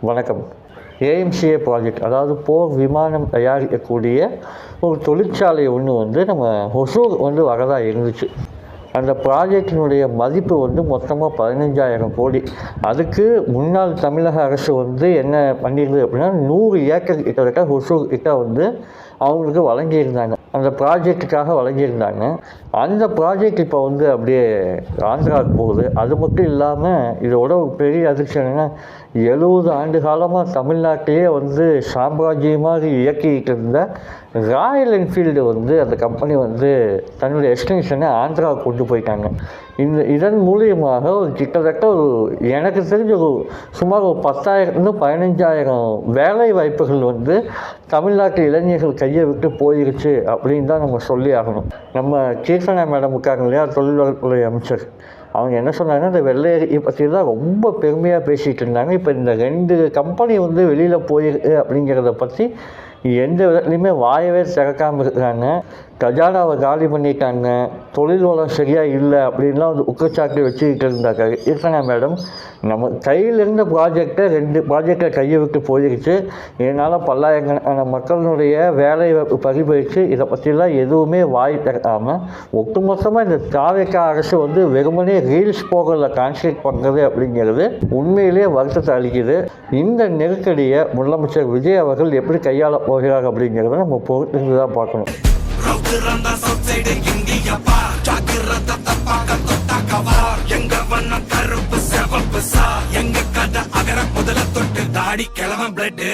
வணக்கம். AMCA project, அதாவது போர் விமானம் தயாரிக்கக்கூடிய ஒரு தொழிற்சாலை ஒன்று நம்ம ஒசூர் வரதா இருந்துச்சு. அந்த ப்ராஜெக்டினுடைய மதிப்பு மொத்தமாக 15,000 கோடி. அதுக்கு முன்னாள் தமிழக அரசு என்ன பண்ணியிருந்தது அப்படின்னா 100 ஏக்கர் கிட்ட ஒசூர் கிட்ட அவங்களுக்கு வழங்கியிருந்தாங்க. அந்த ப்ராஜெக்டுக்காக வழங்கியிருந்தாங்க. அந்த ப்ராஜெக்ட் இப்போ அப்படியே ஆந்திராவுக்கு போகுது. அது மட்டும் இல்லாமல் இதோட ஒரு பெரிய அதிர்ச்சி என்னென்னா 70 ஆண்டு காலமாக தமிழ்நாட்டிலே சாம்ராஜ்யமாக இயக்கிக்கிட்டு இருந்த ராயல் என்ஃபீல்டு அந்த கம்பெனி தன்னுடைய எக்ஸ்டென்ஷனை ஆந்திராவுக்கு கொண்டு போயிட்டாங்க. இதன் மூலியமாக கிட்டத்தட்ட எனக்கு தெரிஞ்ச சுமார் 10,000 15,000 வேலை வாய்ப்புகள் தமிழ்நாட்டு இளைஞர்கள் கையை விட்டு போயிருச்சு அப்படின்னு தான் நம்ம சொல்லி ஆகணும். நம்ம கீர்த்தனா மேடம் இருக்காங்க இல்லையா, தொழில்துறை அமைச்சர், அவங்க என்ன சொன்னாங்கன்னா இந்த வெள்ளையரியை பற்றி தான் ரொம்ப பெருமையாக பேசிகிட்டு இருந்தாங்க. இப்போ இந்த 2 கம்பெனி வெளியில் போயிருக்கு அப்படிங்கிறத பற்றி எந்த விதத்துலையுமே வாயவே திறக்காமல் இருக்கிறாங்க. கஜானாவை காலி பண்ணிட்டாங்க, தொழில் வளம் சரியாக இல்லை அப்படின்லாம் குற்றச்சாட்டு வச்சுக்கிட்டு இருந்தாங்க கீர்த்தனா மேடம். நம்ம கையில் இருந்த ப்ராஜெக்டை 2 ப்ராஜெக்டை கையை விட்டு போயிருச்சு. இதனால் பல்லாயிரக்கணக்கான மக்களுடைய வேலை பறிபோயிடுச்சு. இதை பற்றிலாம் எதுவுமே வாய் திறக்காமல் ஒட்டுமொத்தமாக இந்த தாவேகா அரசு வெறுமனே ரீல்ஸ் போகல கான்சன்ட்ரேட் பண்ணுறது அப்படிங்கிறது உண்மையிலேயே வருத்தத்தை அளிக்குது. இந்த நெருக்கடியை முதலமைச்சர் விஜய் அவர்கள் எப்படி கையாள போகிறார் அப்படிங்கிறத நம்ம பொறுத்து தான் பார்க்கணும். எங்க கதை அகர முதல தொட்டு தாடி கிளம்ப பிளட்